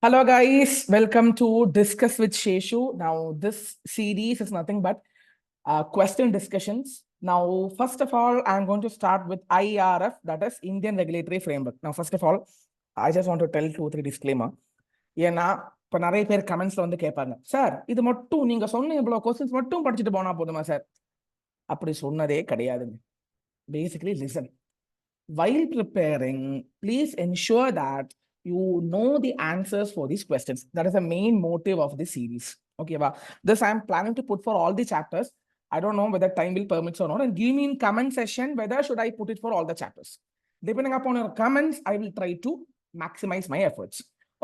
Hello guys, welcome to Discuss with Sheshu. Now this series is nothing but question discussions. Now first of all, I'm going to start with IRF, that is Indian Regulatory Framework. Now first of all, I just want to tell 2-3 disclaimer. ஏன்னா இப்போ நிறைய பேர் கமெண்ட்ஸ்ல வந்து கேட்பாங்க, sir இது மட்டும் நீங்க சொன்ன இவ்வளவு கொஸ்டின்ஸ் மட்டும் படிச்சுட்டு போனா போதுமா சார்? அப்படி சொன்னதே கிடையாதுங்க. Basically listen. While preparing, please ensure that you know the answers for these questions. That is the main motive of this series. Okay, wow. This I am planning to put for all the chapters. I don't know whether time will permit or not. And give me in comment section whether should I put it for all the chapters. Depending upon your comments, I will try to maximize my efforts.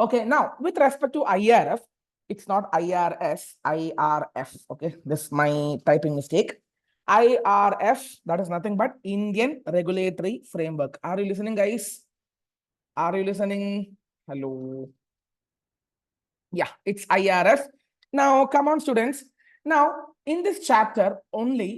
Okay, now with respect to IRF, it's not IRS, IRF. Okay, this is my typing mistake. IRF, that is nothing but Indian Regulatory Framework. Are you listening, guys? Are you listening? Hello. Yeah, it's IRF. Now, come on, students. Now, in this chapter, only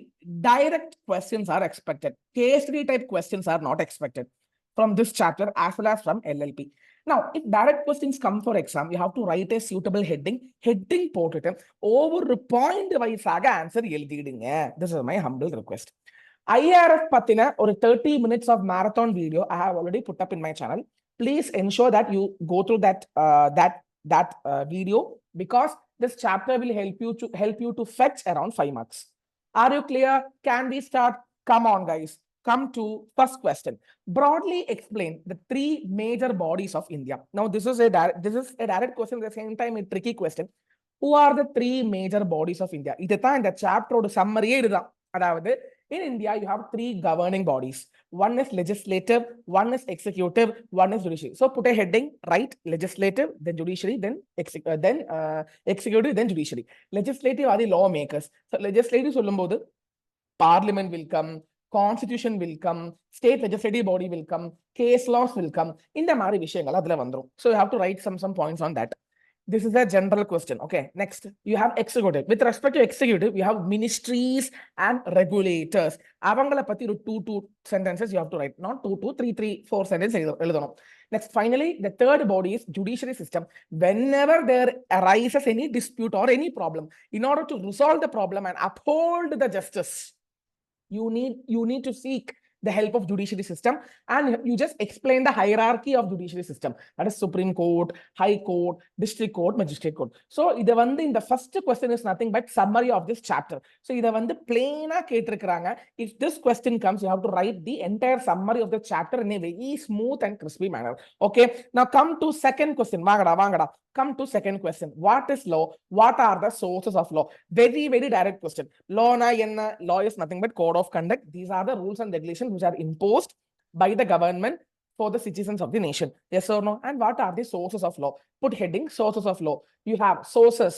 direct questions are expected. Case study type questions are not expected from this chapter as well as from LLP. Now, if direct questions come for exam, you have to write a suitable heading. Heading போட்டுட்டு over point wise answer எழுதிடுங்க. This is my humble request. IRF பத்தின ஒரு 30 minutes of marathon video I have already put up in my channel. Please ensure that you go through that video, because this chapter will help you to fetch around 5 marks. Are you clear? Can we start? Come on, guys. Come to first question. Broadly explain the 3 major bodies of India. Now, this is a direct question, at the same time a tricky question. Who are the 3 major bodies of India? இதுதான் இந்த சாப்டரோட சம்மரியே இதுதான். அதாவது in India, you have 3 governing bodies. One is legislative, one is executive, one is judiciary. So put a heading, right? Legislative, then judiciary, then executive, then judiciary. Legislative are the lawmakers. So legislative சொல்லும்போது parliament will come, constitution will come, state legislative body will come, case laws will come. இந்த மாதிரி விஷயங்கள் அதுல வந்துரும். So you have to write some points on that. This is a general question. Okay, next you have executive. With respect to executive, you have ministries and regulators. அவங்கள பத்தி ஒரு 2 sentences you have to write, not 2, 3, 4 sentences எழுதணும். Next, finally, the third body is judiciary system. Whenever there arises any dispute or any problem, in order to resolve the problem and uphold the justice, you need to seek the help of judiciary system, and you just explain the hierarchy of judiciary system. That is Supreme Court, High Court, District Court, Magistrate Court. So இத வந்து இந்த first question is nothing but summary of this chapter. So இத வந்து plain கேட்டிருக்காங்க. If this question comes, you have to write the entire summary of the chapter in a very smooth and crispy manner. Okay, now come to second question. வாங்கடா. Come to second question. What is law? What are the sources of law? Very direct question. Law na enna? Law is nothing but code of conduct. These are the rules and regulations which are imposed by the government for the citizens of the nation. Yes or no? And what are the sources of law? Put heading, sources of law. You have sources,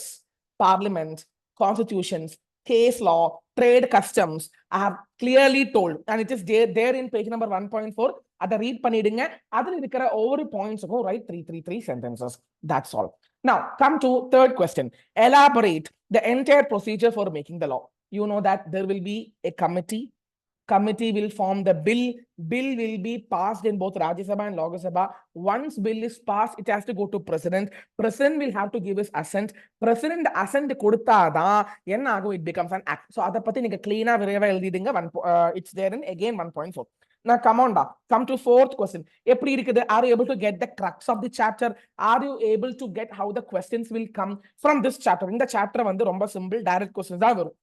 parliament, constitutions, case law, trade customs. I have clearly told, and it is there in page number 1.4. அதை read பண்ணிடுங்க. அதில் இருக்கிற ஒவ்வொரு பாயிண்ட்ஸுக்கும் write 3 sentences. That's all. Now, come to third question. Elaborate the entire procedure for making the law. You know that there will be a committee. Committee will form the bill. Bill will be passed in both Rajya Sabha and Lok Sabha. Once bill is passed, it has to go to president. President will have to give his assent. President assent கொடுத்தாதான் என்ன ஆகும்? It becomes an act. So அதை பத்தி நீங்க clean-ஆ விரைவா எழுதிடுங்க. It's there in again 1.4. Now come on da. Come to fourth question. எப்படி இருக்குது? Are you able to get the crux of the chapter? Are you able to get how the questions will come from this chapter? இந்த chapter வந்து ரொம்ப simple, direct questions தான் வரும்.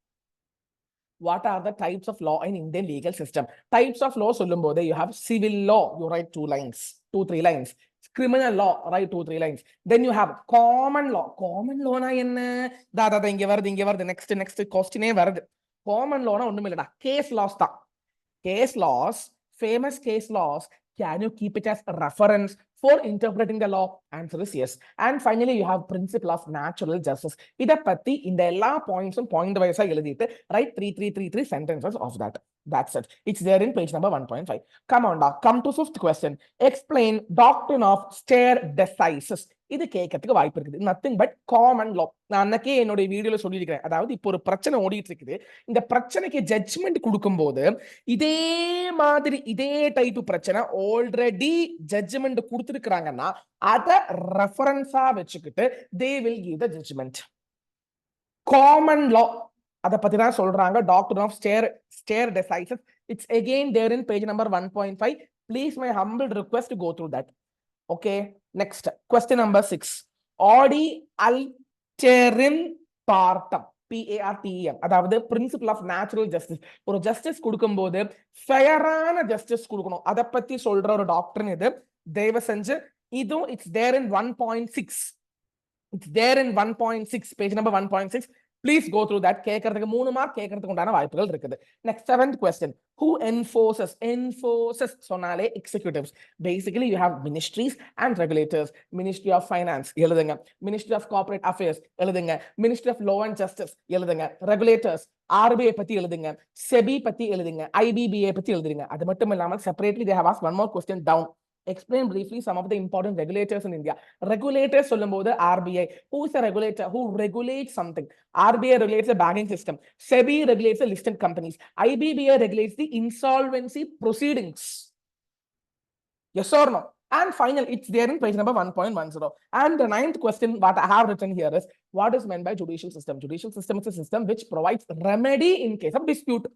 What are the types of law in Indian legal system? Types of law சொல்லும்போது you have civil law, you write 2-3 lines. Criminal law, write 2-3 lines. Then you have common law. Common law na என்ன? தாதா இங்க வருது next question வருது. Common law na ஒண்ணும் இல்லடா, case laws தான். Case laws, famous case laws, can you keep it as a reference for interpreting the law? Answer is yes. And finally, you have principle of natural justice. இத பத்தி இந்த எல்லா பாயிண்ட்ஸும் point வைஸா எழுதிட்டு write 3 sentences of that. That's it. It's there in page number 1.5. Come on, come to fifth question. Explain doctrine of stare decisis. இது கேட்கறதுக்கு வாய்ப்பு இருக்குது. Nothing but common லா. நான் அன்னைக்கே என்னுடைய வீடியோல சொல்லியிருக்கிறேன். அதாவது இப்போ ஒரு பிரச்சனை ஓடிட்டு இருக்குது. இந்த பிரச்சனைக்கு ஜட்ஜ்மெண்ட் கொடுக்கும்போது இதே மாதிரி இதே டைப் பிரச்சனை ஆல்ரெடி ஜட்ஜ்மெண்ட் கொடுத்துருக்காங்கன்னா அதை ரெஃபரன்ஸா வச்சுக்கிட்டு they will give the judgment. Common law அதை பத்தி தான் சொல்றாங்க. Doctor of stare decisis. It's again there in page number 1.5. Please, my humble request to go through that. Okay, next question number 6. Odi alterim partem, PARTEM, அதாவது principal of natural justice. ஒரு justice கொடுக்கும்போது ஃபேரான justice கொடுக்கணும். அதை பத்தி சொல்ற ஒரு doctor இது. தயவு செஞ்சு இதுவும் it's there in 1.6. It's there in 1.6, page number 1.6. Please go through that. கேட்கறதுக்கு 3 மார்க் கேட்கறதுக்கு உண்டான வாய்ப்புகள் இருக்குது. Next, 7th question. Who enforces? Enforces சொன்னாலே executives. Basically, you have ministries and regulators. Ministry of Finance எழுதுங்க. Ministry of Corporate Affairs எழுதுங்க. Ministry of Law and Justice எழுதுங்க. Regulators RBI பத்தி எழுதுங்க. SEBI பத்தி எழுதுங்க. IBBA பத்தி எழுதுங்க. அது மட்டும் இல்லாமல் separately they have asked one more question down. Explain briefly some of the important regulators in India. Regulators சொல்லும்போது RBI. Who is a regulator? Who regulates something? RBI regulates the banking system. SEBI regulates the listed companies. IBBA regulates the insolvency proceedings. Yes or no? And final, it's there in page number 1.10. And the 9th question, what I have written here is, what is meant by judicial system? Judicial system is a system which provides remedy in case of dispute.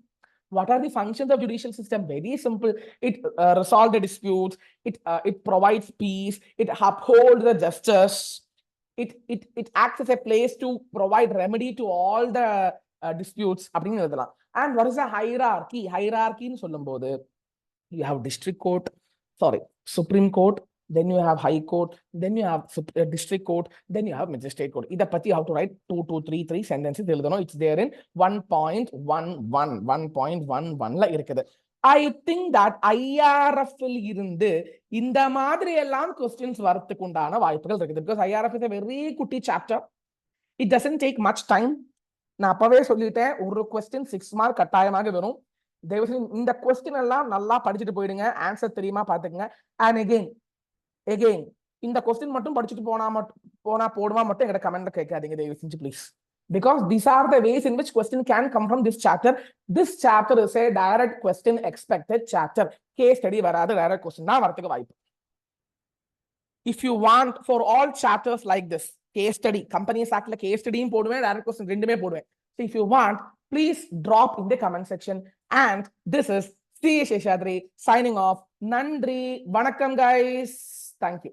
What are the functions of judicial system? Very simple. It resolves the disputes. It provides peace. It upholds the justice. It acts as a place to provide remedy to all the disputes. And what is the hierarchy? Hierarchy in சொல்லும்போது you have Supreme Court, then you have High Court, then you have District Court, then you have Magistrate Court. இத பத்தி how to write 2 to 3 sentences எழுதணும். It's there in 1.11 இருக்குது. I think that IRF இருந்து இந்த மாதிரி எல்லாம் questions வரதுக்கு உண்டான வாய்ப்புகள் இருக்குது. Because IRF is a very குட்டி chapter. It doesn't take much time. நான் அப்பவே சொல்லிட்டேன், ஒரு question 6 மார்க் கட்டாயமாக வரும். இந்த கொஸ்டின் எல்லாம் நல்லா படிச்சுட்டு போயிடுங்க. ஆன்சர் தெரியுமா பாத்துக்கங்க. அண்ட் எகெயின் இந்த கொஸ்டின் மட்டும் படிச்சுட்டு போனா போடுவா மட்டும் எங்க கமெண்ட்ல கேட்காதீங்க தயவு செஞ்சு please. Because these are the ways in which question can come from this chapter. This chapter is a direct question expected chapter. Case study வராது, direct question தான் வரதுக்கு வாய்ப்பு. If you want for all chapters like this, case study, Companies Actல case studyயும் போடுவேன், direct question ரெண்டுமே போடுவேன். So if you want, please drop in the comment section. And this is C. Sheshadri signing off. Nandri, vanakkam guys. Thank you.